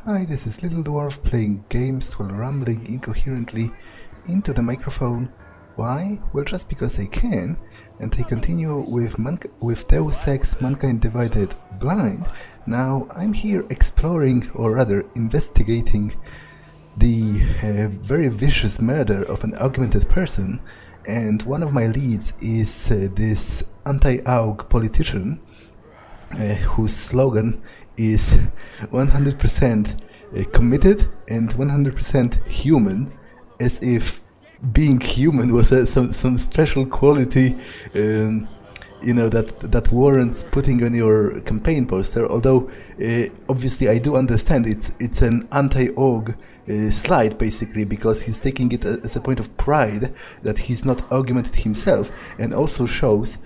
Hi, this is Little Dwarf playing games while rambling incoherently into the microphone. Why? Well, just because I can, and I continue with Deus Ex Mankind Divided Blind. Now, I'm here exploring, or rather investigating, the very vicious murder of an augmented person, and one of my leads is this anti-AUG politician whose slogan is 100% committed and 100% human, as if being human was some special quality that warrants putting on your campaign poster. Although obviously I do understand it's an anti-AUG slide, basically, because he's taking it as a point of pride that he's not augmented himself, and also shows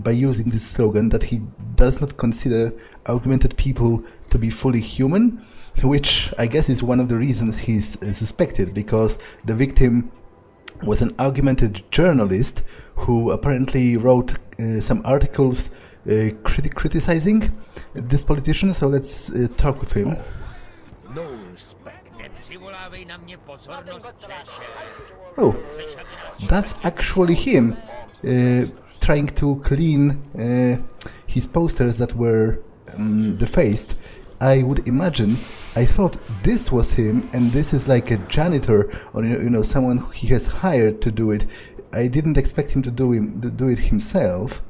by using this slogan that he does not consider augmented people to be fully human, which I guess is one of the reasons he's suspected, because the victim was an augmented journalist who apparently wrote some articles criticizing this politician. So let's talk with him. No respect. Oh, that's actually him trying to clean his posters that were defaced. I would imagine. I thought this was him, and this is like a janitor or someone he has hired to do it. I didn't expect him to do it himself.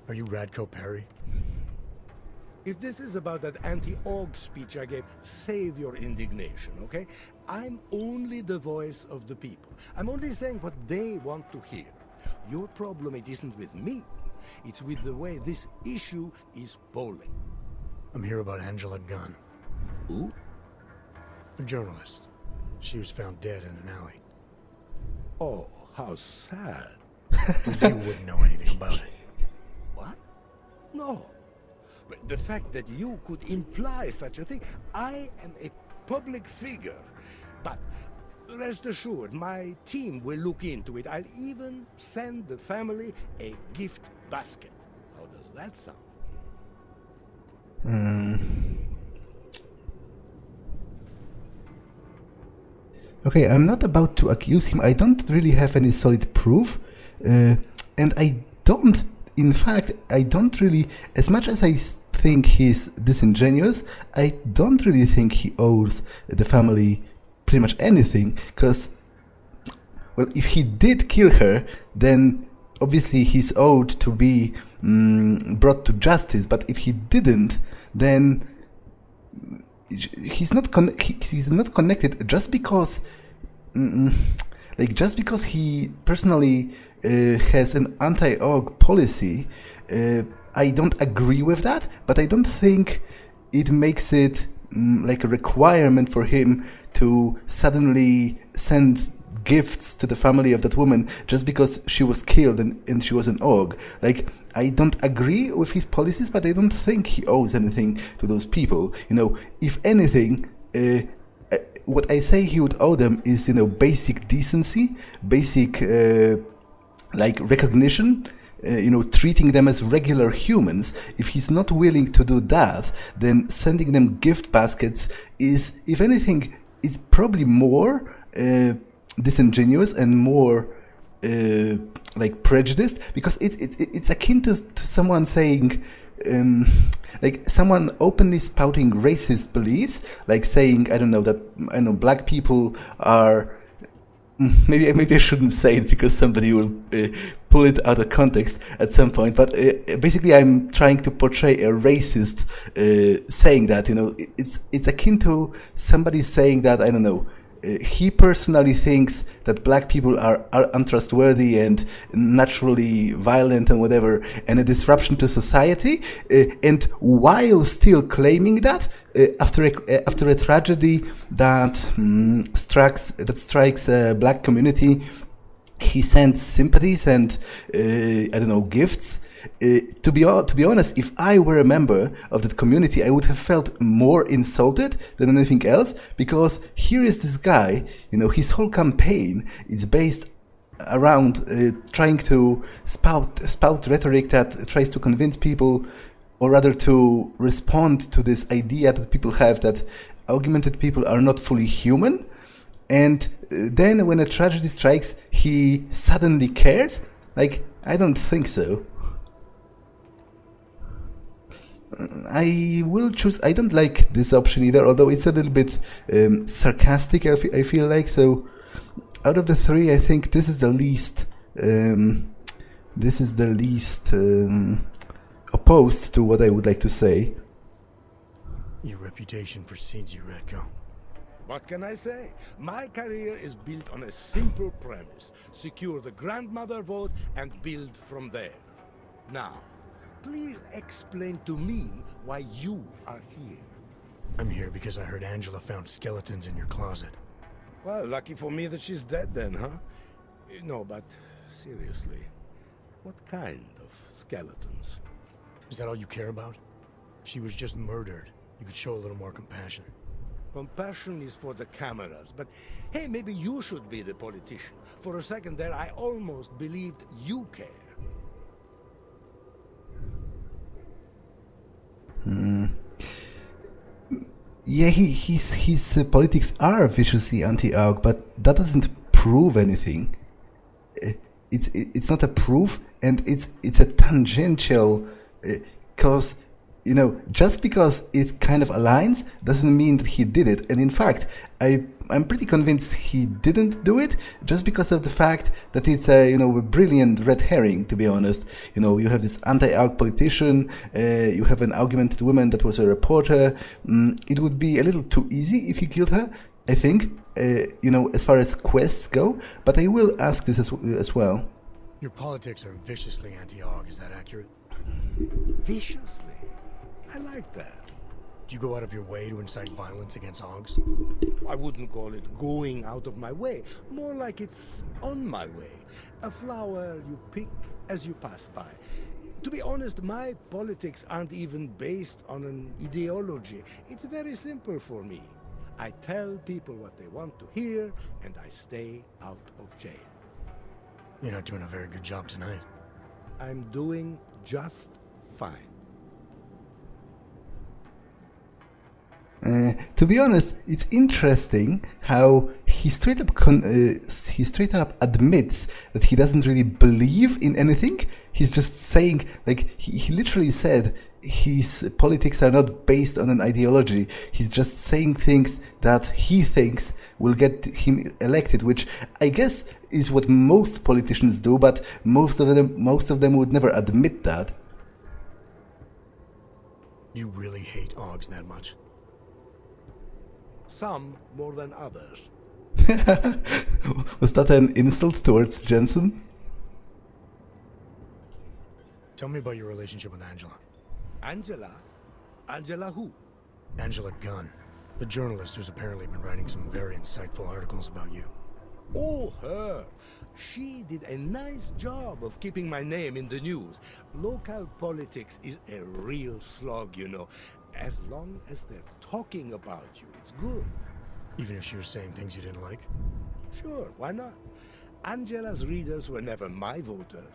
Are you Radko Perry? If this is about that anti-AUG speech I gave, save your indignation, okay? I'm only the voice of the people. I'm only saying what they want to hear. Your problem, it isn't with me. It's with the way this issue is polling. I'm here about Angela Gunn. Who? A journalist. She was found dead in an alley. Oh, how sad. You wouldn't know anything about it. What? No. But the fact that you could imply such a thing, I am a public figure. But rest assured, my team will look into it. I'll even send the family a gift basket. How does that sound? Okay, I'm not about to accuse him. I don't really have any solid proof, and I don't really, as much as I think he's disingenuous, I don't really think he owes the family pretty much anything, because, well, if he did kill her, then obviously he's owed to be brought to justice, but if he didn't, then he's not connected just because he personally has an anti-AUG policy. I don't agree with that, but I don't think it makes it like a requirement for him to suddenly send gifts to the family of that woman just because she was killed and she was an AUG. Like, I don't agree with his policies, but I don't think he owes anything to those people. If anything, what I say he would owe them is, basic decency, basic recognition, treating them as regular humans. If he's not willing to do that, then sending them gift baskets is, if anything, it's probably more disingenuous and more prejudiced, because it's akin to someone saying, someone openly spouting racist beliefs, like saying, I don't know, black people are, maybe I shouldn't say it because somebody will pull it out of context at some point, but basically I'm trying to portray a racist saying that, it's akin to somebody saying that, I don't know, he personally thinks that black people are untrustworthy and naturally violent and whatever, and a disruption to society, and while still claiming that after a tragedy that strikes a black community, he sends sympathies and gifts. To be honest, if I were a member of that community, I would have felt more insulted than anything else, because here is this guy, his whole campaign is based around trying to spout rhetoric that tries to convince people or rather to respond to this idea that people have that augmented people are not fully human, and then when a tragedy strikes, he suddenly cares? Like, I don't think so. I will choose. I don't like this option either, although it's a little bit sarcastic, I feel like. So, out of the three, I think this is the least. This is the least opposed to what I would like to say. Your reputation precedes you, Radko. What can I say? My career is built on a simple premise. Secure the grandmother vote and build from there. Now, please explain to me why you are here. I'm here because I heard Angela found skeletons in your closet. Well, lucky for me that she's dead then, huh? No, but seriously, what kind of skeletons? Is that all you care about? She was just murdered. You could show a little more compassion. Compassion is for the cameras, but hey, maybe you should be the politician. For a second there, I almost believed you care. Yeah, his politics are viciously anti-AUG, but that doesn't prove anything. It's not a proof, and it's a tangential, cause, you know, just because it kind of aligns doesn't mean that he did it. And in fact, I'm pretty convinced he didn't do it, just because of the fact that it's a, you know, a brilliant red herring, to be honest. You know, you have this anti-AUG politician, you have an augmented woman that was a reporter. It would be a little too easy if you killed her, I think, you know, as far as quests go, but I will ask this as well. Your politics are viciously anti-AUG, is that accurate? Viciously? I like that. Do you go out of your way to incite violence against AUGs? I wouldn't call it going out of my way. More like it's on my way. A flower you pick as you pass by. To be honest, my politics aren't even based on an ideology. It's very simple for me. I tell people what they want to hear, and I stay out of jail. You're not doing a very good job tonight. I'm doing just fine. To be honest, it's interesting how he straight up admits that he doesn't really believe in anything. He's just saying, like, he literally said his politics are not based on an ideology. He's just saying things that he thinks will get him elected, which I guess is what most politicians do, but most of them would never admit that. You really hate AUGs that much? Some more than others. Was that an insult towards Jensen? Tell me about your relationship with Angela. Angela? Angela who? Angela Gunn, the journalist who's apparently been writing some very insightful articles about you. Oh, her. She did a nice job of keeping my name in the news. Local politics is a real slog, you know. As long as they're talking about you, it's good. Even if she was saying things you didn't like? Sure, why not? Angela's readers were never my voters.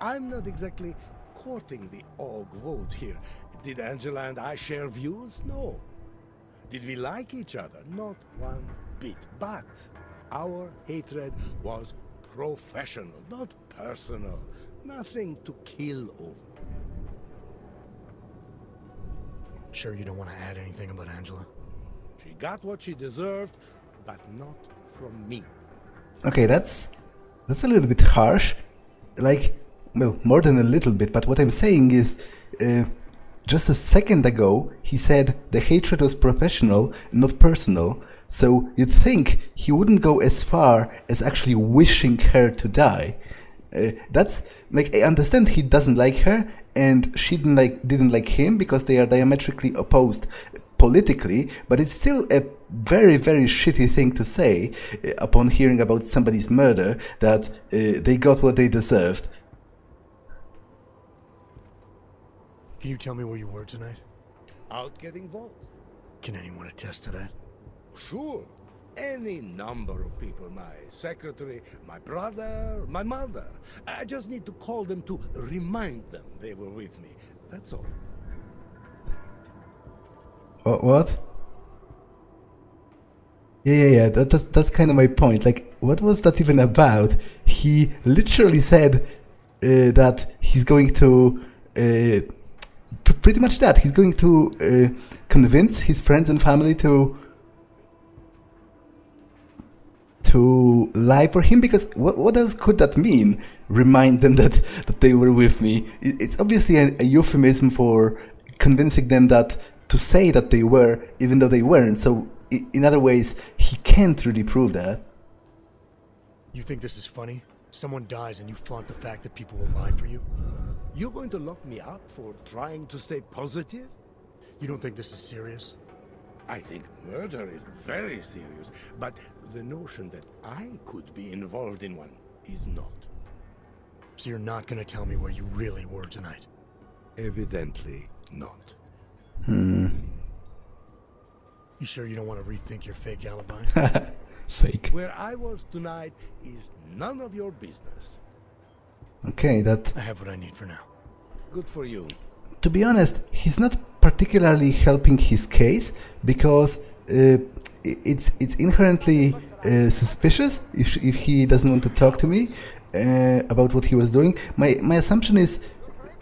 I'm not exactly courting the AUG vote here. Did Angela and I share views? No. Did we like each other? Not one bit. But our hatred was professional, not personal. Nothing to kill over. Sure you don't want to add anything about Angela? She got what she deserved, but not from me. Okay, that's a little bit harsh. Like, well, more than a little bit, but what I'm saying is, just a second ago, he said the hatred was professional, not personal. So you'd think he wouldn't go as far as actually wishing her to die. That's, like, I understand he doesn't like her, and she didn't like him because they are diametrically opposed politically, but it's still a very, very shitty thing to say upon hearing about somebody's murder, that they got what they deserved. Can you tell me where you were tonight? Out getting votes. Can anyone attest to that? Sure. Any number of people. My secretary, my brother, my mother. I just need to call them to remind them they were with me. That's all. What? Yeah. That's kind of my point. Like, what was that even about? He literally said that he's going to pretty much that he's going to convince his friends and family to lie for him, because what else could that mean? Remind them that they were with me. It's obviously a euphemism for convincing them that to say that they were, even though they weren't. So in other ways, he can't really prove that. You think this is funny? Someone dies and you flaunt the fact that people will lie for you? You're going to lock me up for trying to stay positive? You don't think this is serious? I think murder is very serious, but the notion that I could be involved in one is not. So you're not gonna tell me where you really were tonight? Evidently not. You sure you don't want to rethink your fake alibi? Fake. Where I was tonight is none of your business. Okay, that... I have what I need for now. Good for you. To be honest, he's not particularly helping his case, because it's inherently suspicious if he doesn't want to talk to me about what he was doing. My assumption is,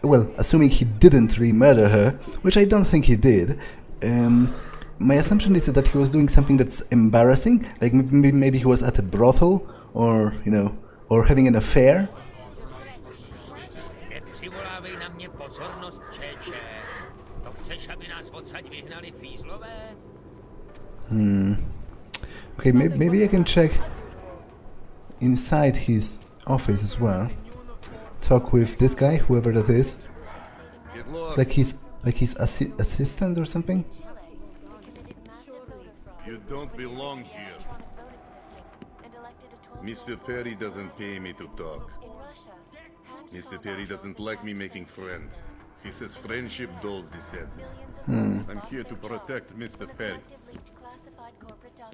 well, assuming he didn't re-murder her, which I don't think he did, my assumption is that he was doing something that's embarrassing, like maybe he was at a brothel, or, you know, or having an affair. Okay, maybe I can check inside his office as well. Talk with this guy, whoever that is. It's like his assistant or something. You don't belong here. Mr. Perry doesn't pay me to talk. Mr. Perry doesn't like me making friends. He says friendship dulls the senses. I'm here to protect Mr. Perry.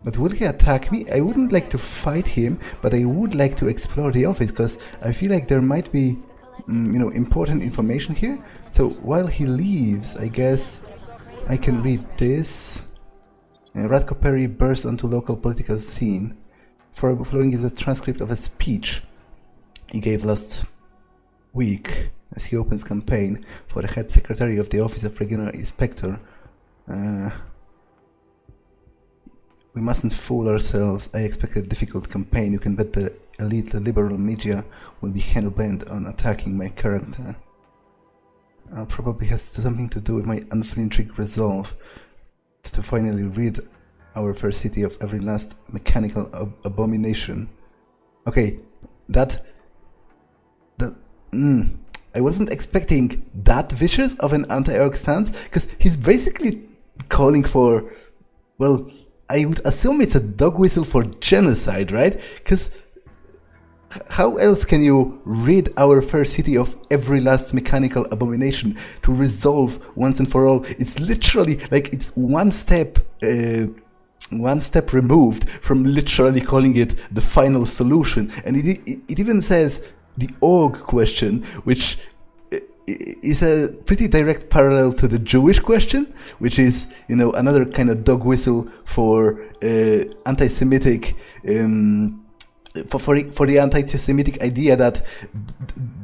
But will he attack me? I wouldn't like to fight him, but I would like to explore the office, because I feel like there might be, you know, important information here. So while he leaves, I guess I can read this. Radko Perry burst onto local political scene. Following is a transcript of a speech he gave last week as he opens campaign for the head secretary of the Office of Regional Inspector. We mustn't fool ourselves. I expect a difficult campaign. You can bet the elite liberal media will be hell-bent on attacking my character. Probably has something to do with my unflinching resolve to finally rid our fair city of every last mechanical abomination. Okay, I wasn't expecting that vicious of an anti-orc stance, because he's basically calling for, well, I would assume it's a dog whistle for genocide, right? Because how else can you rid our fair city of every last mechanical abomination to resolve once and for all? It's literally like it's one step removed from literally calling it the final solution. And it even says the org question, which is a pretty direct parallel to the Jewish question, which is, you know, another kind of dog whistle for anti-Semitic, for the anti-Semitic idea that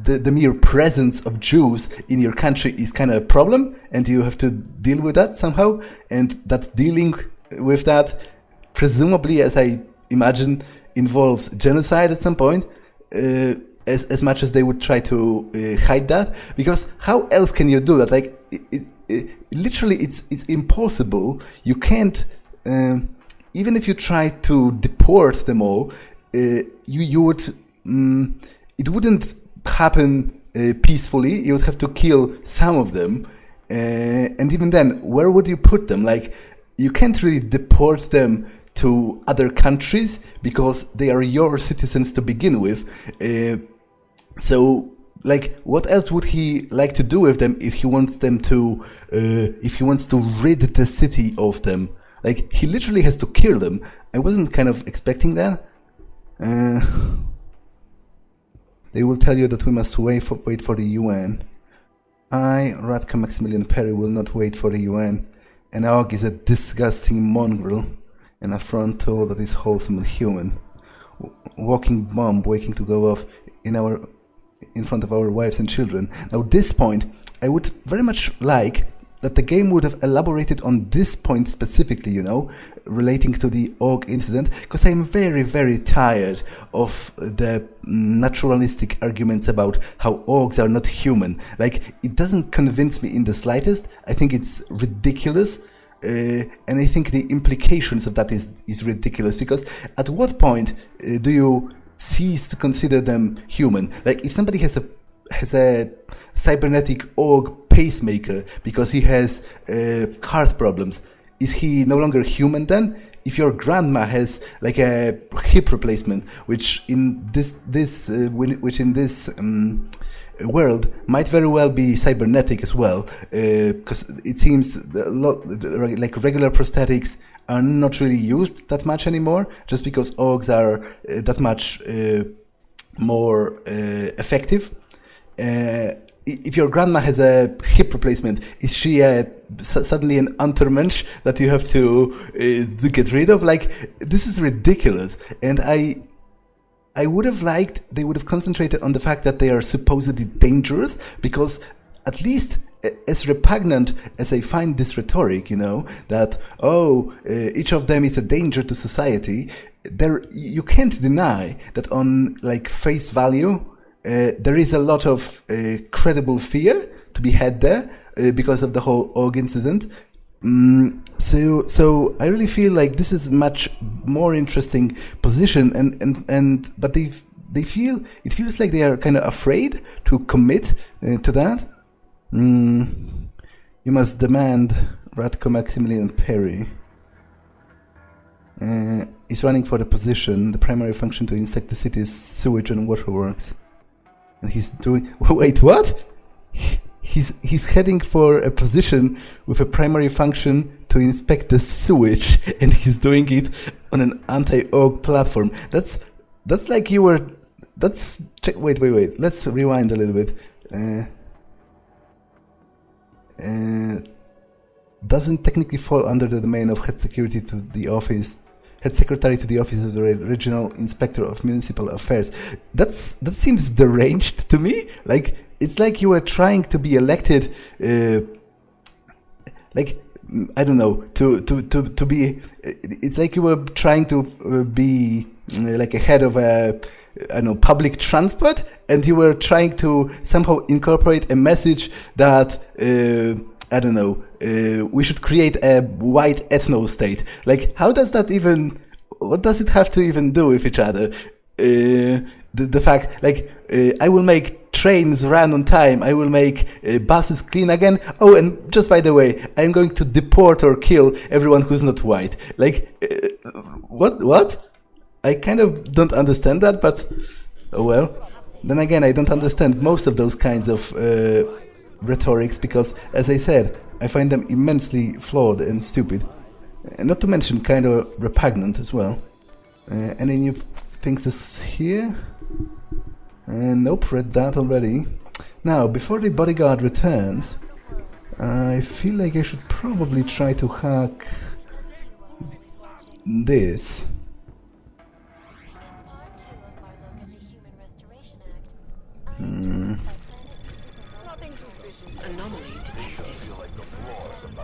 the mere presence of Jews in your country is kind of a problem, and you have to deal with that somehow, and that dealing with that, presumably, as I imagine, involves genocide at some point. As much as they would try to hide that, because how else can you do that? Like, literally, it's impossible. You can't, even if you try to deport them all, you would, it wouldn't happen peacefully. You would have to kill some of them, and even then, where would you put them? Like, you can't really deport them to other countries because they are your citizens to begin with. So, like, what else would he like to do with them if he wants them to, if he wants to rid the city of them? Like, he literally has to kill them. I wasn't kind of expecting that. They will tell you that we must wait for the UN. I, Radko Maximilian Perry, will not wait for the UN. an orc is a disgusting mongrel, an affront to all that is wholesome and human. Walking bomb waiting to go off in front of our wives and children. Now, this point, I would very much like that the game would have elaborated on this point specifically, you know, relating to the orc incident, because I'm very, very tired of the naturalistic arguments about how orcs are not human. Like, it doesn't convince me in the slightest. I think it's ridiculous. And I think the implications of that is ridiculous, because at what point do you cease to consider them human? Like, if somebody has a cybernetic orc pacemaker because he has heart problems, is he no longer human then? If your grandma has like a hip replacement, which in this world might very well be cybernetic as well, because it seems like regular prosthetics are not really used that much anymore, just because orgs are that much more effective. If your grandma has a hip replacement, is she suddenly an Untermensch that you have to get rid of? Like, this is ridiculous. And I would have liked they would have concentrated on the fact that they are supposedly dangerous, because at least as repugnant as I find this rhetoric, you know, that, each of them is a danger to society, you can't deny that on like face value, there is a lot of credible fear to be had there because of the whole org incident. So I really feel like this is much more interesting position, but it feels like they are kind of afraid to commit to that. You must demand Radko Perry. Is running for the position. The primary function to inspect the city's sewage and waterworks. And he's doing... Wait, what? He's heading for a position with a primary function to inspect the sewage, and he's doing it on an anti-org platform. That's like you were... Wait. Let's rewind a little bit. Doesn't technically fall under the domain of head secretary to the office of the regional inspector of municipal affairs. That seems deranged to me. Like, it's like you were trying to be elected, like, I don't know, to be. It's like you were trying to be like a head of public transport, and you were trying to somehow incorporate a message that we should create a white ethno state. Like, how does that even? What does it have to even do with each other? The fact, like, I will make trains run on time. I will make buses clean again. Oh, and just by the way, I'm going to deport or kill everyone who's not white. Like, what? I kind of don't understand that, but oh well. Then again, I don't understand most of those kinds of rhetorics, because, as I said, I find them immensely flawed and stupid. And not to mention kind of repugnant as well. Any new things is here? Nope, read that already. Now, before the bodyguard returns, I feel like I should probably try to hack this. Anomaly detected.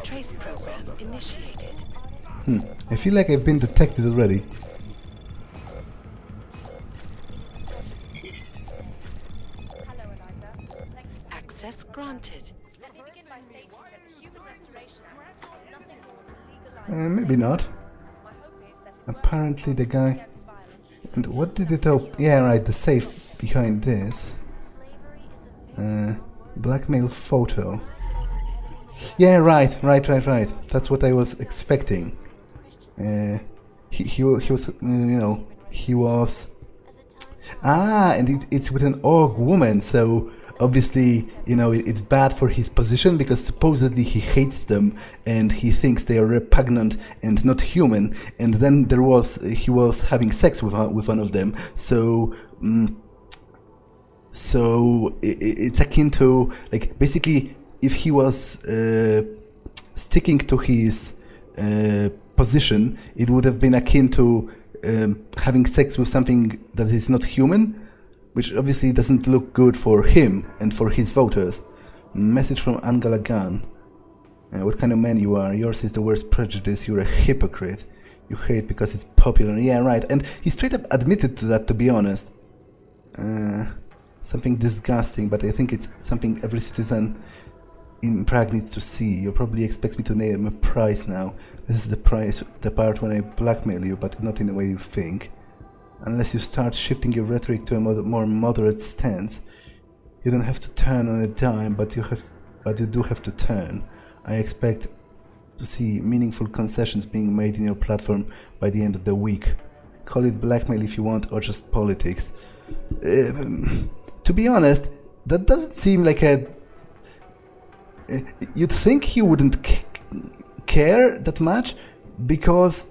Trace program initiated. I feel like I've been detected already. Access granted. Maybe not. Apparently the guy... And what did it open? Yeah, right, the safe behind this. Blackmail photo. Yeah, right. That's what I was expecting. He was, he was... and it's with an org woman, so obviously, it's bad for his position, because supposedly he hates them and he thinks they are repugnant and not human, and then he was having sex with one of them, so it's akin to, like, basically, if he was sticking to his position, it would have been akin to having sex with something that is not human, which obviously doesn't look good for him and for his voters. Message from Angela Gunn. What kind of man you are? Yours is the worst prejudice. You're a hypocrite. You hate because it's popular. Yeah, right. And he straight up admitted to that, to be honest. Something disgusting, but I think it's something every citizen in Prague needs to see. You probably expect me to name a price now. This is the price, the part when I blackmail you, but not in the way you think. Unless you start shifting your rhetoric to a more moderate stance. You don't have to turn on a dime, but you do have to turn. I expect to see meaningful concessions being made in your platform by the end of the week. Call it blackmail if you want, or just politics. To be honest, that doesn't seem like a... You'd think he wouldn't care that much, because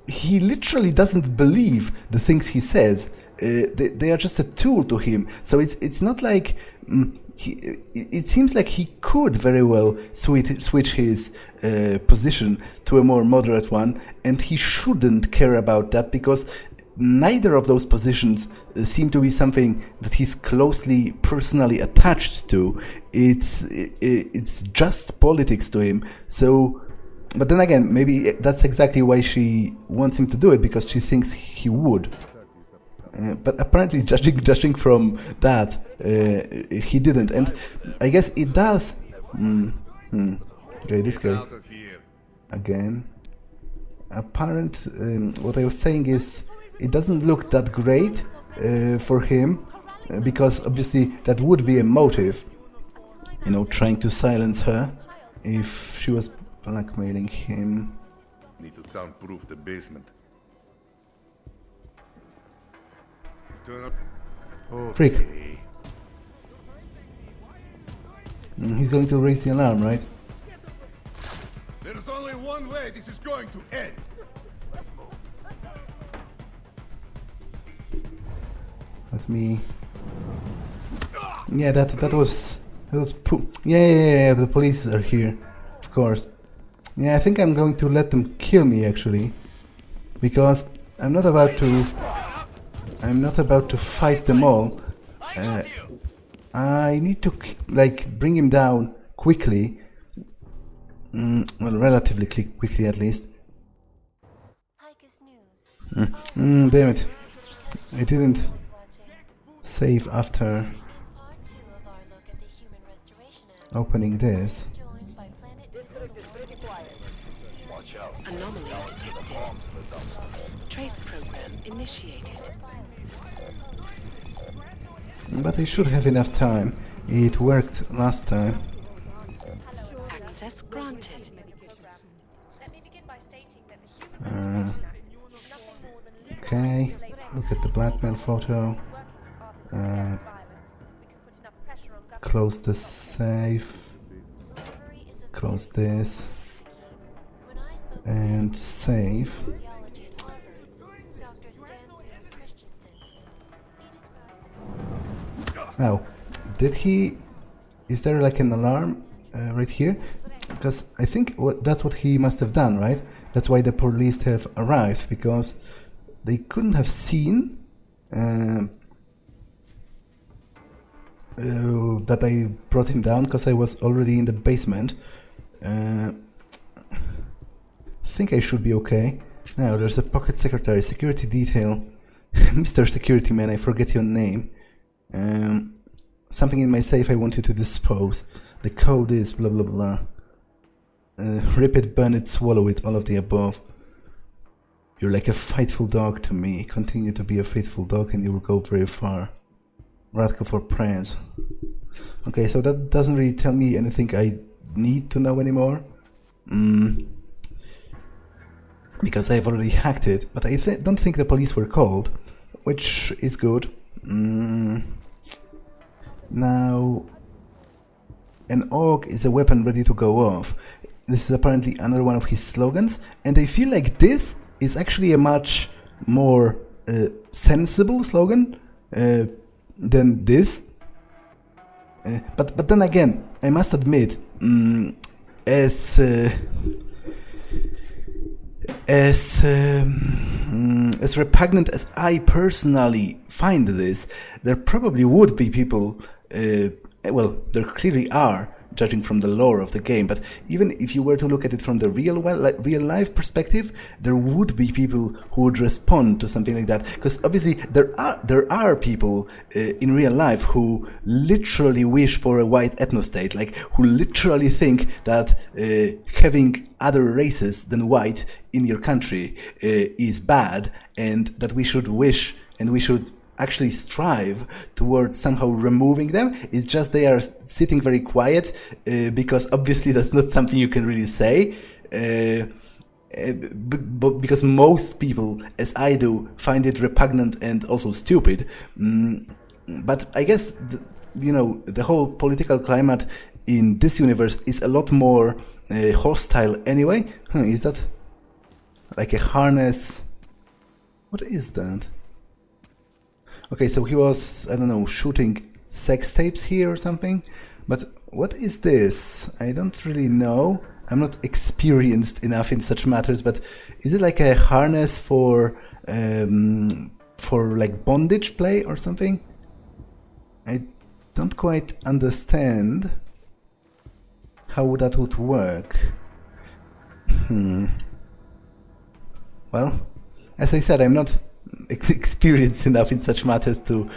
he literally doesn't believe the things he says. They are just a tool to him. So it's not like... it seems like he could very well switch his position to a more moderate one, and he shouldn't care about that, because neither of those positions seem to be something that he's closely personally attached to. It's just politics to him. So, but then again, maybe that's exactly why she wants him to do it, because she thinks he would. But apparently, judging from that, he didn't, and I guess it does. Okay, this guy again. What I was saying is, it doesn't look that great for him, because obviously that would be a motive. You know, trying to silence her if she was blackmailing him. Need to soundproof the basement. Turn up. Freak. He's going to raise the alarm, right? There's only one way this is going to end. Let me... Yeah, that was yeah, the police are here, of course. Yeah, I think I'm going to let them kill me, actually, because I'm not about to fight them all. I need to bring him down quickly. Well, relatively quickly at least. Damn it. I didn't save after opening this. Anomaly detected. Trace program initiated. But I should have enough time. It worked last time. Access granted. Okay, look at the blackmail photo. Close the safe. Close this. And save. Now, is there like an alarm right here? Because I think that's what he must have done, right? That's why the police have arrived, because they couldn't have seen that I brought him down, because I was already in the basement. I think I should be okay. Now, there's a pocket secretary, security detail. Mr. Security Man, I forget your name. Something in my safe I want you to dispose. The code is blah blah blah. Rip it, burn it, swallow it, all of the above. You're like a faithful dog to me. Continue to be a faithful dog and you will go very far. Radko for prayers. Okay, so that doesn't really tell me anything I need to know anymore. Because I've already hacked it, but I don't think the police were called, which is good. Now, an AUG is a weapon ready to go off. This is apparently another one of his slogans, and I feel like this is actually a much more sensible slogan than this. But then again, I must admit, as repugnant as I personally find this, there probably would be people, well, there clearly are, judging from the lore of the game, but even if you were to look at it from the real life perspective, there would be people who would respond to something like that, because obviously there are people in real life who literally wish for a white ethnostate, like who literally think that having other races than white in your country is bad, and that we should wish and we should actually strive towards somehow removing them. It's just they are sitting very quiet because obviously that's not something you can really say, but because most people, as I do, find it repugnant and also stupid. But I guess the whole political climate in this universe is a lot more hostile anyway. Is that like a harness? What is that? Okay, so he was, I don't know, shooting sex tapes here or something. But what is this? I don't really know. I'm not experienced enough in such matters, but is it like a harness for like bondage play or something? I don't quite understand how that would work. Well, as I said, I'm not experienced enough in such matters to,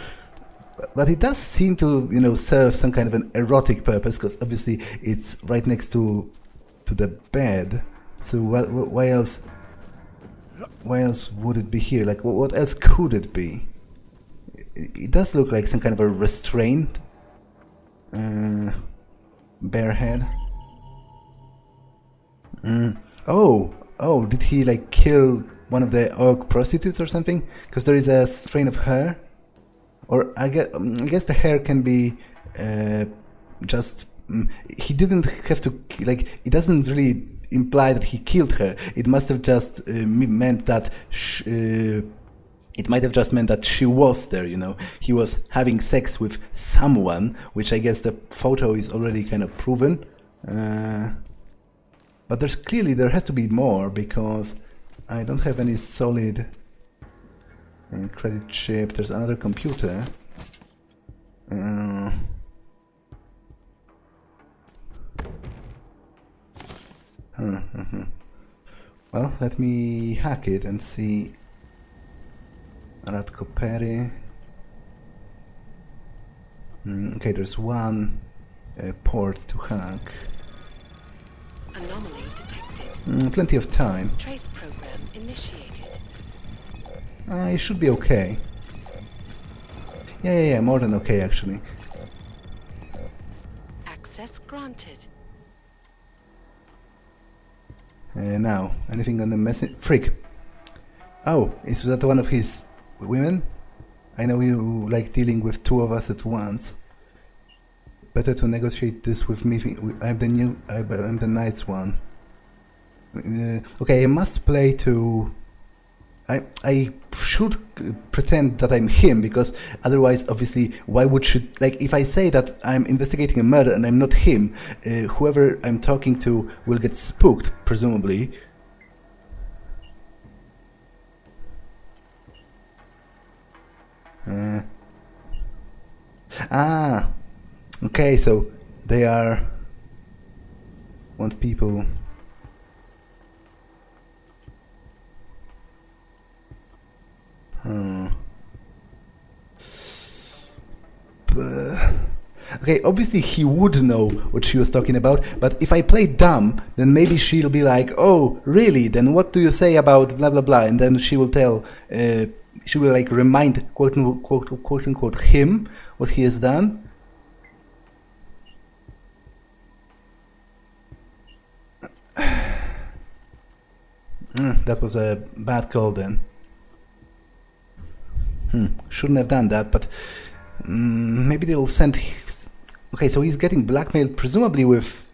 but it does seem to serve some kind of an erotic purpose, because obviously it's right next to the bed. So why else would it be here? Like what else could it be? It does look like some kind of a restraint. Bare head. Oh, did he like kill one of the orc prostitutes or something? Because there is a strain of hair, or I guess the hair can be just. He didn't have to, like, it doesn't really imply that he killed her. It must have just meant that it might have just meant that she was there. He was having sex with someone, which I guess the photo is already kind of proven. But there has to be more, because I don't have any solid credit chip. There's another computer. Well, let me hack it and see. Radko Perry. Okay, there's one port to hack. Anomaly detected. Plenty of time. Trace program initiated. It should be okay. Yeah, more than okay, actually. Access granted. Now, anything on the message? Freak. Oh, is that one of his women? I know you like dealing with two of us at once. Better to negotiate this with me. I'm the nice one. Okay, I must play to. I should pretend that I'm him, because otherwise, obviously, why would she? Like, if I say that I'm investigating a murder and I'm not him, whoever I'm talking to will get spooked, presumably. Okay, so they want people. Okay, obviously he would know what she was talking about, but if I play dumb, then maybe she'll be like, oh, really? Then what do you say about blah blah blah? And then she will tell, she will like remind quote unquote him what he has done. That was a bad call then. Shouldn't have done that, but maybe they'll send. Okay, so he's getting blackmailed, presumably with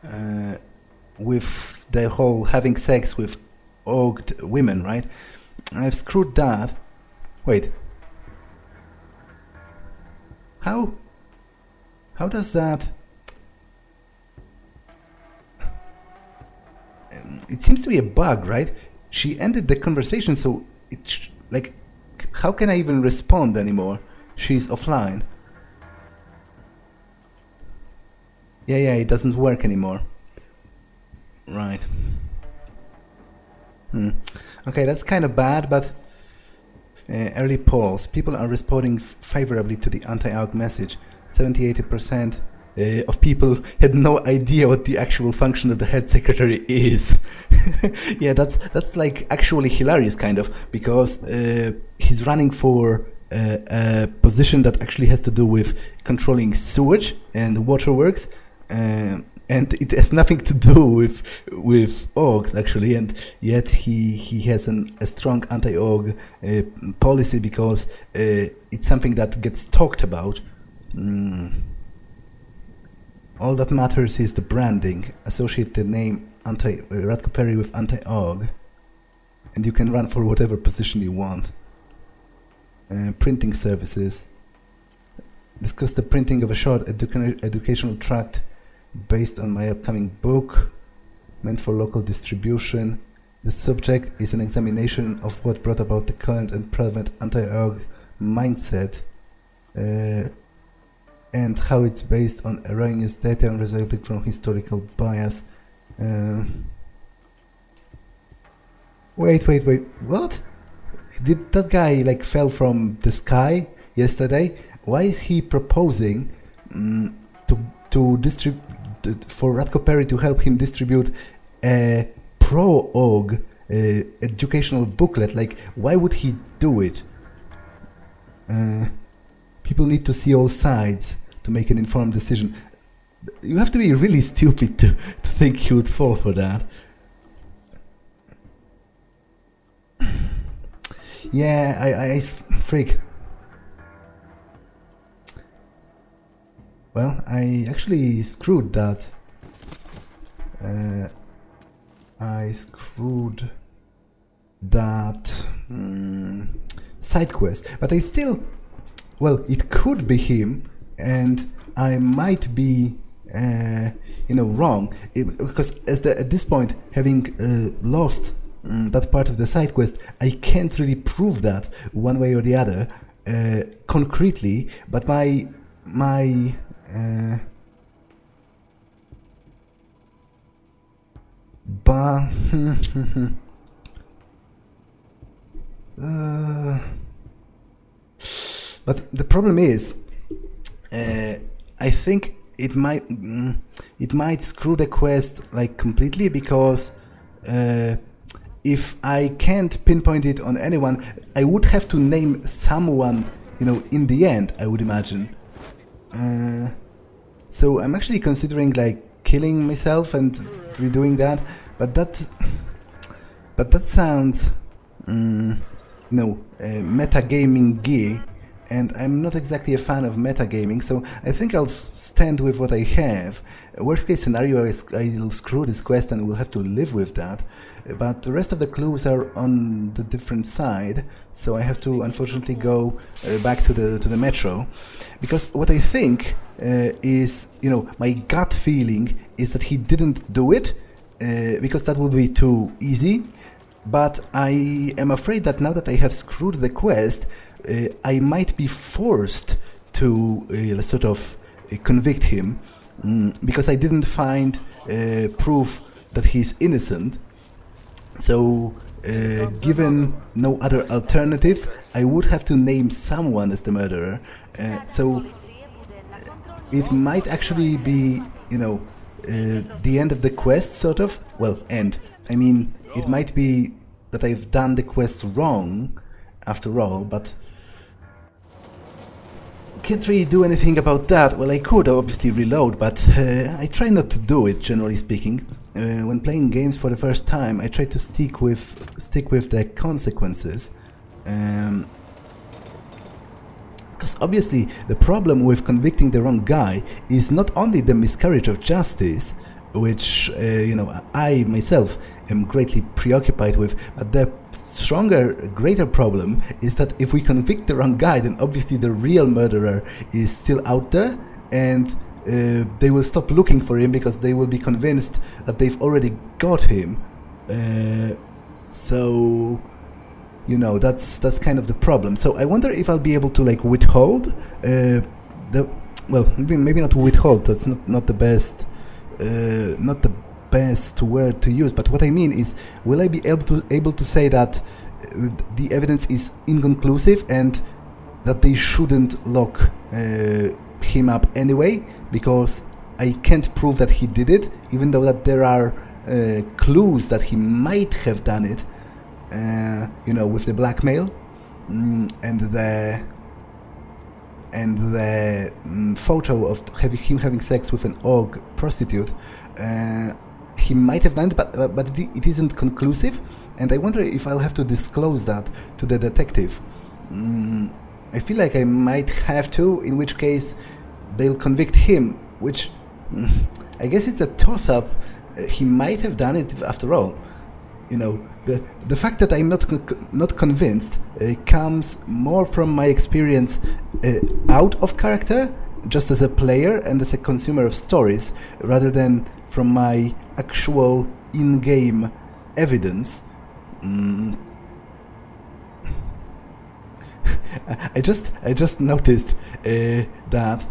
the whole having sex with orged women, right? I've screwed that. Wait. How does that? it seems to be a bug, right? She ended the conversation, so like, how can I even respond anymore? She's offline. Yeah, it doesn't work anymore. Right. Okay, that's kind of bad, but early polls. People are responding favorably to the anti-AUG message. 70-80% of people had no idea what the actual function of the head secretary is. Yeah, that's like actually hilarious, kind of, because he's running for a position that actually has to do with controlling sewage and waterworks, and it has nothing to do with AUGs actually, and yet he has a strong anti-AUG policy because it's something that gets talked about. All that matters is the branding. Associate the name Radko Perry with anti-AUG, and you can run for whatever position you want. Printing services. Discuss the printing of a short educational tract based on my upcoming book, meant for local distribution. The subject is an examination of what brought about the current and prevalent anti-AUG mindset, and how it's based on erroneous data and resulting from historical bias. Wait, what? Did that guy like fell from the sky yesterday? Why is he proposing to distribute for Radko Perry to help him distribute a pro-AUG educational booklet? Like, why would he do it? People need to see all sides to make an informed decision. You have to be really stupid to think he would fall for that. Yeah, I freak. Well, I actually screwed that. Side quest, but I still, well, it could be him, and I might be, wrong, because at this point, having lost that part of the side quest, I can't really prove that one way or the other concretely. But my but the problem is, I think it might screw the quest like completely, because if I can't pinpoint it on anyone, I would have to name someone, in the end, I would imagine. So I'm actually considering like killing myself and redoing that, but that sounds metagaming-y, and I'm not exactly a fan of metagaming, so I think I'll stand with what I have. Worst case scenario is I'll screw this quest and we'll have to live with that, but the rest of the clues are on the different side, so I have to unfortunately go back to the metro, because what I think is, my gut feeling is that he didn't do it, because that would be too easy, but I am afraid that now that I have screwed the quest, I might be forced to sort of convict him, because I didn't find proof that he's innocent. So, given no other alternatives, I would have to name someone as the murderer. So, it might actually be, the end of the quest, sort of. Well, end. I mean, it might be that I've done the quest wrong, after all, but can't really do anything about that. Well, I could obviously reload, but I try not to do it, generally speaking. When playing games for the first time, I try to stick with the consequences. Because obviously the problem with convicting the wrong guy is not only the miscarriage of justice, which I myself am greatly preoccupied with, but the greater problem is that if we convict the wrong guy, then obviously the real murderer is still out there, and they will stop looking for him because they will be convinced that they've already got him. So, you know, that's kind of the problem. So I wonder if I'll be able to like withhold maybe not withhold. That's not the best word to use. But what I mean is, will I be able to say that the evidence is inconclusive and that they shouldn't lock him up anyway, because I can't prove that he did it, even though that there are clues that he might have done it, you know, with the blackmail and the photo of him having sex with an org prostitute. He might have done it, but it isn't conclusive, and I wonder if I'll have to disclose that to the detective. I feel like I might have to, in which case they'll convict him, which I guess it's a toss-up. He might have done it after all. You know, the fact that I'm not convinced comes more from my experience out of character, just as a player and as a consumer of stories, rather than from my actual in-game evidence. I just noticed that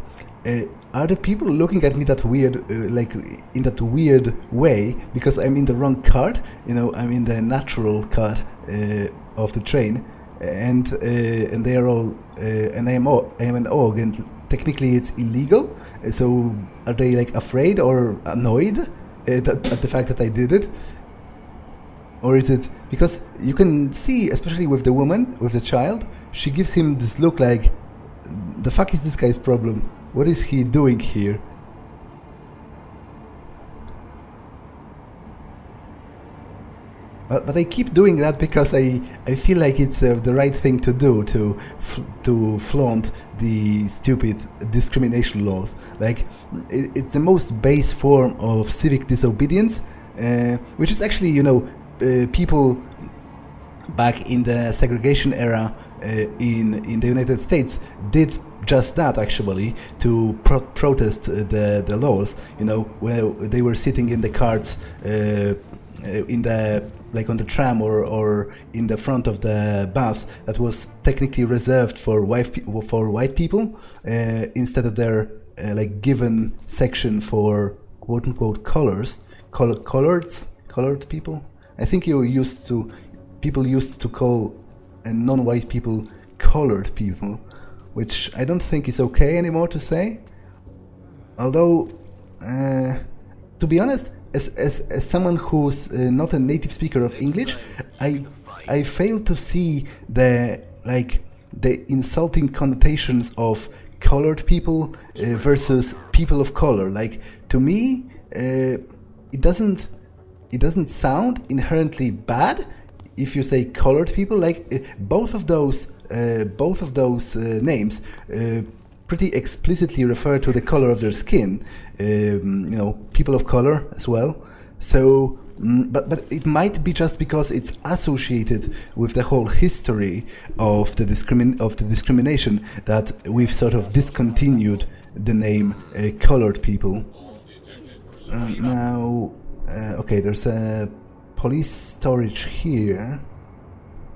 are the people looking at me that weird, like in that weird way, because I'm in the wrong card. You know, I'm in the natural card of the train, and they are all, and I am an org, and technically it's illegal. So are they like afraid or annoyed at the fact that I did it? Or is it because you can see, especially with the woman, with the child, she gives him this look like, the fuck is this guy's problem? What is he doing here? But I keep doing that because I feel like it's the right thing to do, to flaunt the stupid discrimination laws. Like, it's the most base form of civic disobedience, which is actually, you know, people back in the segregation era in the United States did just that, actually, to protest the laws. You know, where they were sitting in the carts in the, like on the tram or in the front of the bus that was technically reserved for white people, instead of their like given section for quote unquote colored people. I think people used to call non-white people colored people, which I don't think is okay anymore to say. Although, to be honest, as someone who's not a native speaker of English, I fail to see the insulting connotations of colored people versus people of color. Like, to me, it doesn't sound inherently bad if you say colored people. Like, both of those names pretty explicitly refer to the color of their skin. You know, people of color as well. So, but it might be just because it's associated with the whole history of the discrimination that we've sort of discontinued the name colored people. Now, okay, there's a police storage here,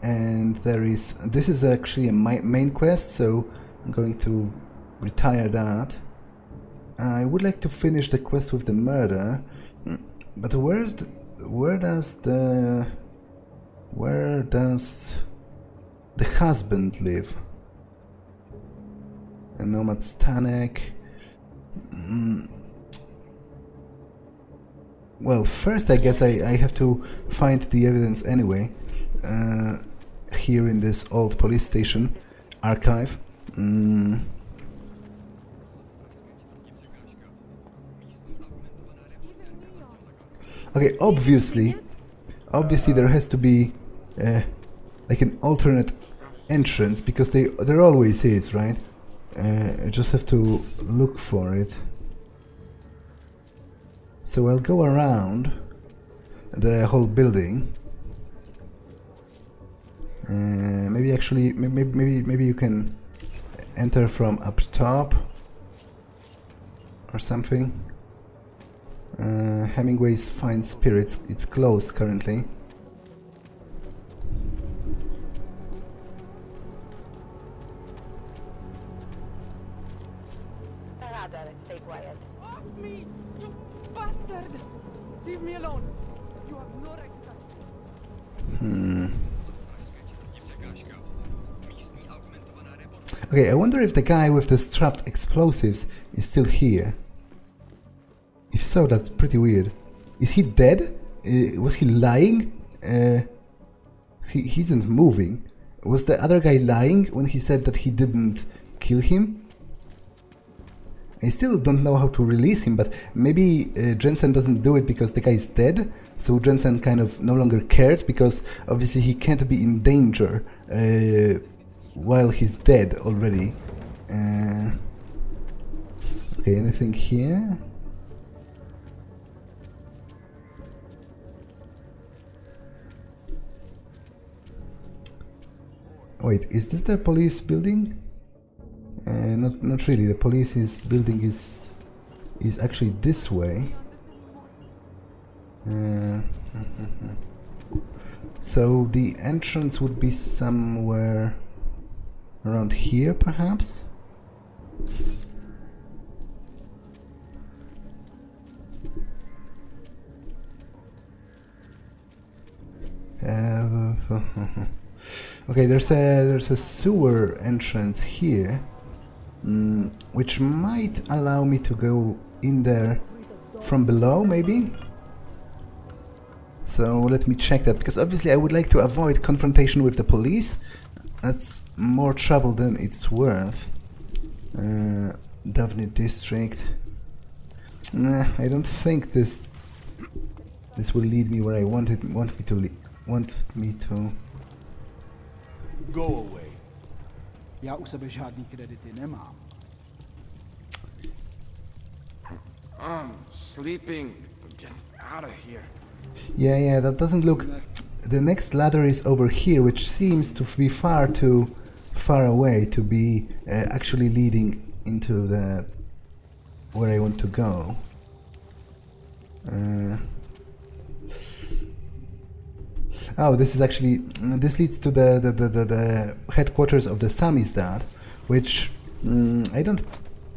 and this is actually a main quest, so I'm going to retire that. I would like to finish the quest with the murder, but where does the husband live? A nomad Stanek. Well, first I guess I have to find the evidence anyway, here in this old police station archive. Okay, obviously there has to be like an alternate entrance, because there always is, right? I just have to look for it. So I'll go around the whole building. Maybe you can enter from up top. or something. Hemingway's Fine Spirits. It's closed currently. Stay quiet. Off me, you bastard! Leave me alone. You have no right to touch. Okay, I wonder if the guy with the strapped explosives is still here. If so, that's pretty weird. Is he dead? Was he lying? He isn't moving. Was the other guy lying when he said that he didn't kill him? I still don't know how to release him, but maybe Jensen doesn't do it because the guy is dead, so Jensen kind of no longer cares because obviously he can't be in danger while he's dead already. Okay, anything here? Wait, is this the police building? Not really. The police's building is actually this way. So the entrance would be somewhere around here, perhaps. Okay, there's a sewer entrance here, which might allow me to go in there from below, maybe? So let me check that, because obviously I would like to avoid confrontation with the police. That's more trouble than it's worth. Daphne District. Nah, I don't think this will lead me where I want me to. Go away. Já u sebe žádný kredity nemám. I'm sleeping. Get out of here. Yeah, that doesn't look... The next ladder is over here, which seems to be far too far away to be actually leading into the... where I want to go. Oh, this is actually... this leads to the headquarters of the Samizdat, which I don't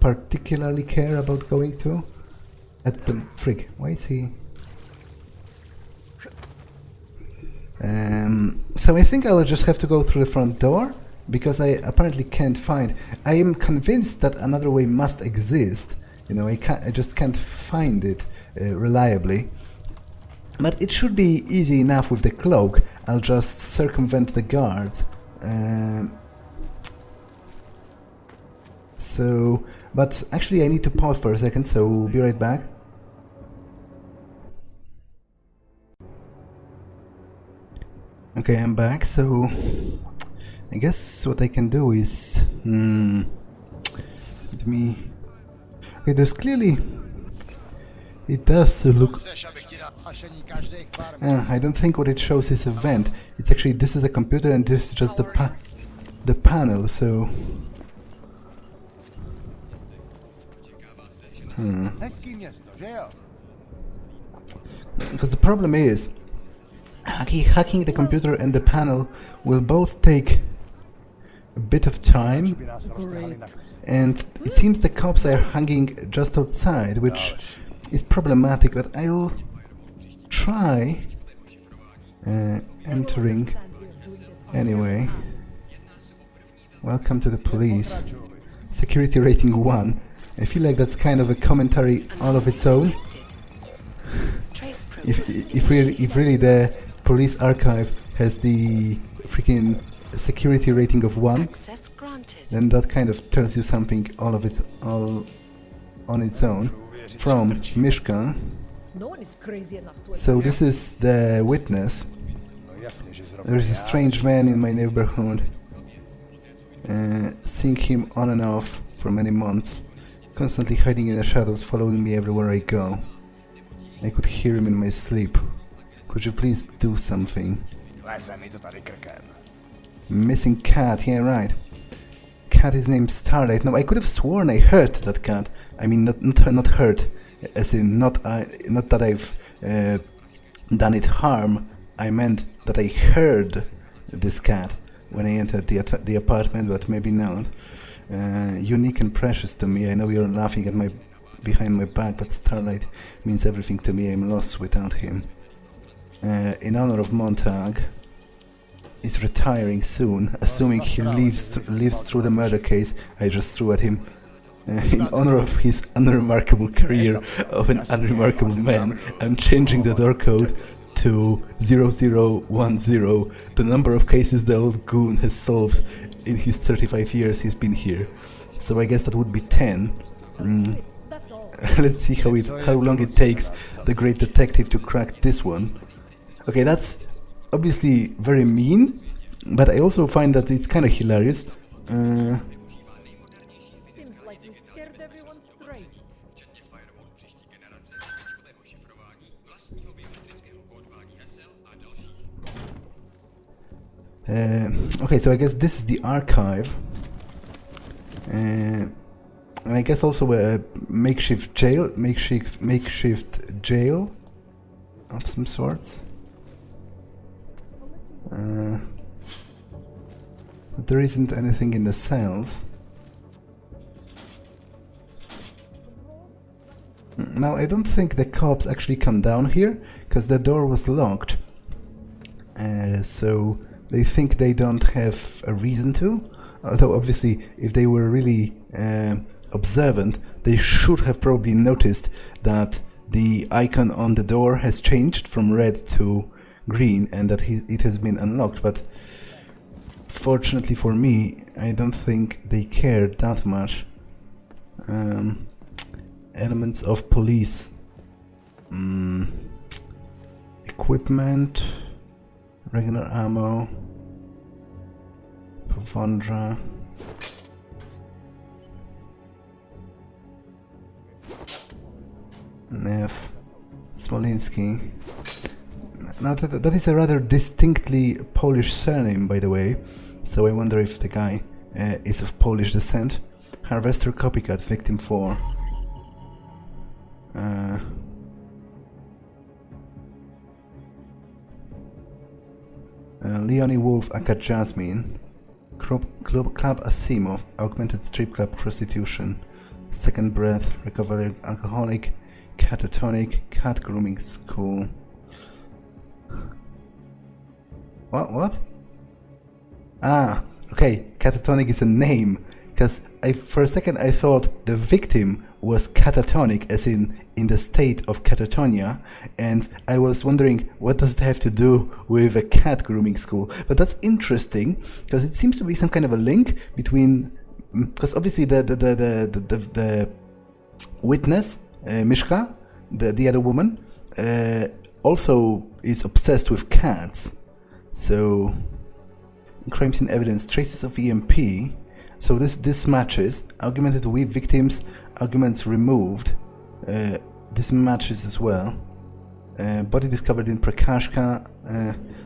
particularly care about going to. At the... frig, why is he... so I think I'll just have to go through the front door, because I apparently can't find... I am convinced that another way must exist. You know, I just can't find it reliably. But it should be easy enough with the cloak. I'll just circumvent the guards. But actually I need to pause for a second, so be right back. Okay, I'm back, so I guess what I can do is... let me... Okay, there's clearly... It does look... I don't think what it shows is a vent. It's actually... this is a computer and this is just the panel, so... Because the problem is... hacking the computer and the panel will both take a bit of time. Great. And it seems the cops are hanging just outside, which is problematic, but I'll try entering anyway. Welcome to the police. Security rating 1. I feel like that's kind of a commentary all of its own. If really the police archive has the freaking security rating of 1, then that kind of tells you something all on its own. From Mishka. No one is crazy enough to... So this is the witness. There is a strange man in my neighborhood. Seeing him on and off for many months. Constantly hiding in the shadows, following me everywhere I go. I could hear him in my sleep. Could you please do something? Missing cat, yeah, right. Cat is named Starlight. No, I could have sworn I heard that cat. I mean, not hurt, as in not that I've done it harm. I meant that I heard this cat when I entered the apartment, but maybe not. Unique and precious to me. I know you're laughing at behind my back, but Starlight means everything to me. I'm lost without him. In honor of Montag, is retiring soon, assuming he lives through the murder case I just threw at him. In honor of his unremarkable career of an unremarkable man, I'm changing the door code to 0010, the number of cases the old goon has solved in his 35 years he's been here. So I guess that would be 10. Let's see how long it takes the great detective to crack this one. Okay, that's obviously very mean, but I also find that it's kind of hilarious. Seems like you scared everyone straight. Okay, so I guess this is the archive. And I guess also a makeshift jail of some sorts. But there isn't anything in the cells. Now, I don't think the cops actually come down here, because the door was locked. So they think they don't have a reason to. Although, obviously, if they were really observant, they should have probably noticed that the icon on the door has changed from red to green and that it has been unlocked. But fortunately for me, I don't think they cared that much. Elements of police. Equipment. Regular ammo. Pavandra. Neff. Smolinski. Now that is a rather distinctly Polish surname, by the way, so I wonder if the guy is of Polish descent. Harvester copycat, victim 4. Leonie Wolf, aka Jasmine. Club Asimov, augmented strip club prostitution. Second breath, recovering alcoholic. Catatonic, cat grooming school. What? Ah, okay, catatonic is a name, because for a second I thought the victim was catatonic, as in the state of catatonia, and I was wondering what does it have to do with a cat grooming school. But that's interesting, because it seems to be some kind of a link between, because obviously the witness, Mishka, the other woman, also is obsessed with cats. So, crime scene evidence, traces of EMP. So this matches. Augmented with victims, arguments removed. This matches as well. Body discovered in Prakashka.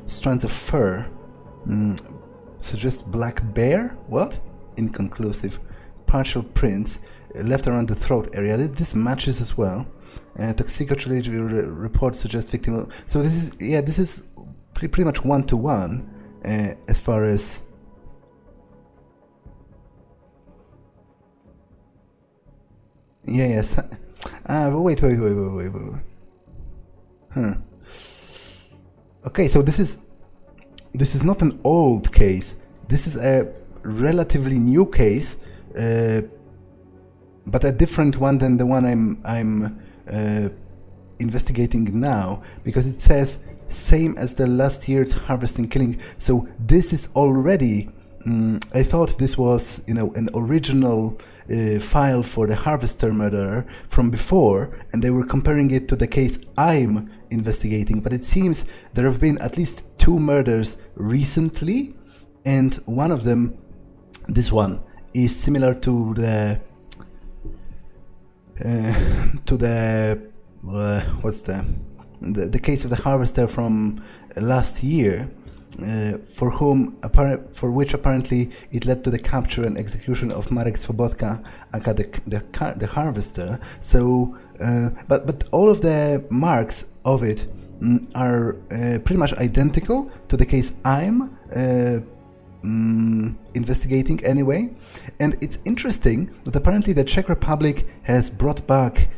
Strands of fur. Suggest black bear? What? Inconclusive. Partial prints left around the throat area. This matches as well. Toxicology report suggests victim. So this is pretty much 1-to-1 as far as. Yes. Wait. Huh. Okay, so this is not an old case. This is a relatively new case, but a different one than the one I'm investigating now, because it says same as the last year's harvesting killing. So this is already. I thought this was, an original file for the harvester murderer from before, and they were comparing it to the case I'm investigating. But it seems there have been at least 2 murders recently, and one of them, this one, is similar to the what's the case of the harvester from last year. for which apparently it led to the capture and execution of Marek Swobodka, aka the Harvester. So, but all of the marks of it are pretty much identical to the case I'm investigating anyway. And it's interesting that apparently the Czech Republic has brought back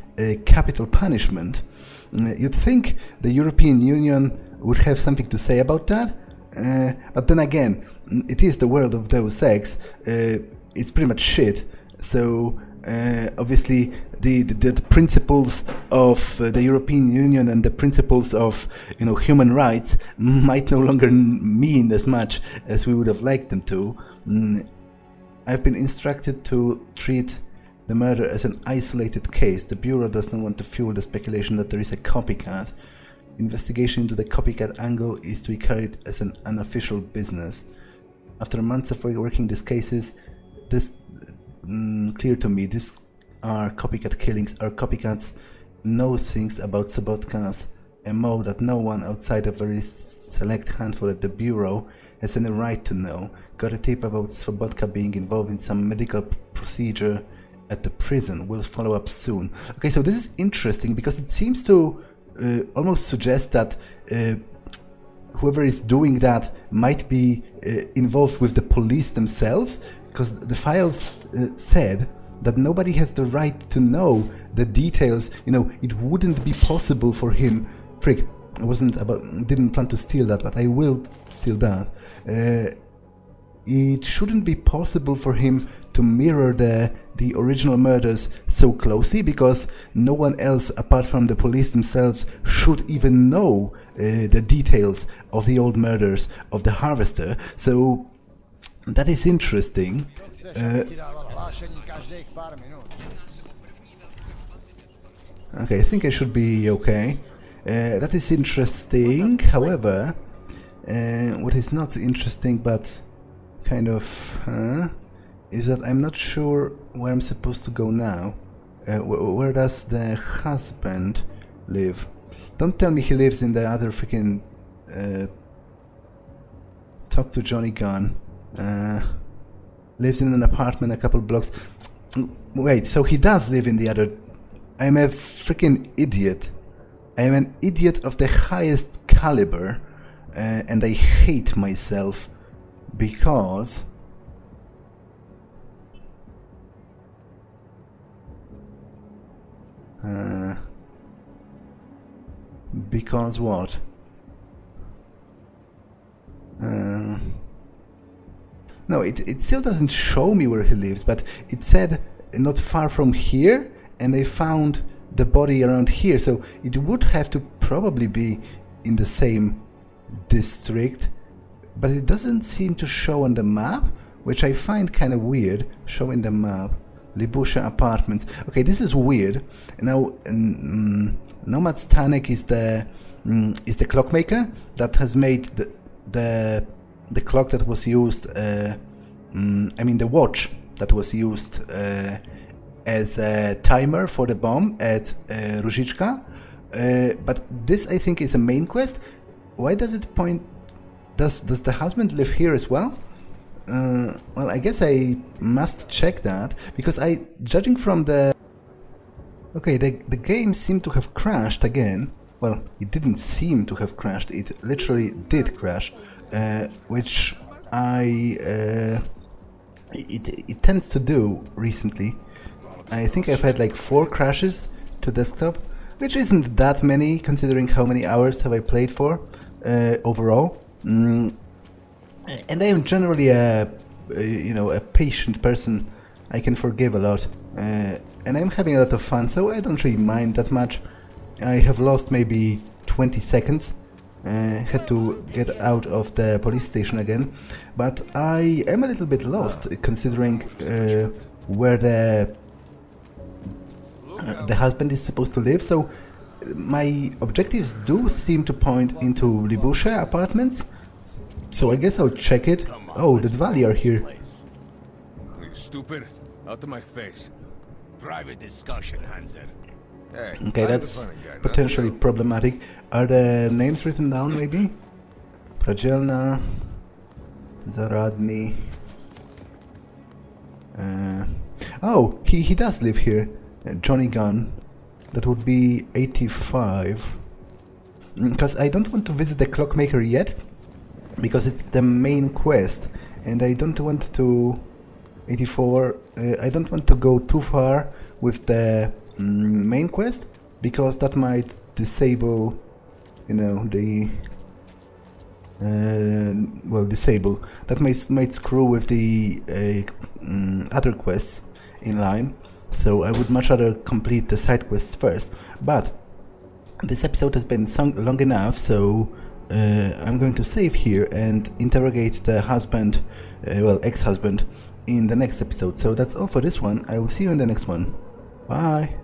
capital punishment. You'd think the European Union would have something to say about that, but then again, it is the world of Deus Ex. It's pretty much shit. So obviously the principles of the European Union and the principles of human rights might no longer mean as much as we would have liked them to. I've been instructed to treat the murder as an isolated case. The Bureau does not want to fuel the speculation that there is a copycat. Investigation into the copycat angle is to be carried as an unofficial business. After months of working these cases, this clear to me. These are copycat killings. Our copycats know things about Sobotka's MO that no one outside a very select handful at the Bureau has any right to know. Got a tip about Sobotka being involved in some medical procedure at the prison. Will follow up soon. Okay, so this is interesting because it seems to almost suggest that whoever is doing that might be involved with the police themselves, because the files said that nobody has the right to know the details. It wouldn't be possible for him. Frick, didn't plan to steal that, but I will steal that. It shouldn't be possible for him to mirror the original murders so closely, because no one else apart from the police themselves should even know the details of the old murders of the Harvester. So that is interesting. Okay, I think I should be okay. That is interesting. However, what is not interesting but kind of is that I'm not sure where I'm supposed to go now. Where does the husband live? Don't tell me he lives in the other freaking talk to Johnny Gunn. Lives in an apartment a couple blocks. Wait, so he does live in the other... I'm a freaking idiot. I am an idiot of the highest caliber, and I hate myself because... because what? No, it still doesn't show me where he lives, but it said not far from here, and I found the body around here, so it would have to probably be in the same district, but it doesn't seem to show on the map, which I find kind of weird. Showing the map. Libusha Apartments. Okay, this is weird. Now, Nomad Stanek is the clockmaker that has made the clock that was used. I mean, the watch that was used as a timer for the bomb at Róžička. But this, I think, is a main quest. Why does it point? Does the husband live here as well? Well, I guess I must check that, because judging from the... Okay, the game seemed to have crashed again. Well, it didn't seem to have crashed, it literally did crash, which it tends to do recently. I think I've had like 4 crashes to desktop, which isn't that many considering how many hours have I played for overall. And I am generally a patient person. I can forgive a lot, and I'm having a lot of fun, so I don't really mind that much. I have lost maybe 20 seconds, had to get out of the police station again, but I am a little bit lost considering where the husband is supposed to live. So my objectives do seem to point into Libusha Apartments. So I guess I'll check it. Oh, the Dvali are here. Are you stupid? Out of my face. Private discussion, Hanser. Hey, okay, that's potentially problematic. Are the names written down, maybe? Prajelna, Zaradny. Oh, he does live here. Johnny Gunn. That would be 85. Because I don't want to visit the Clockmaker yet, because it's the main quest, and I don't want to... 84. I don't want to go too far with the main quest, because that might disable, you know, the... well, disable. That might screw with the other quests in line, so I would much rather complete the side quests first. But this episode has been long enough, so I'm going to save here and interrogate the husband, well, ex-husband, in the next episode. So that's all for this one. I will see you in the next one. Bye!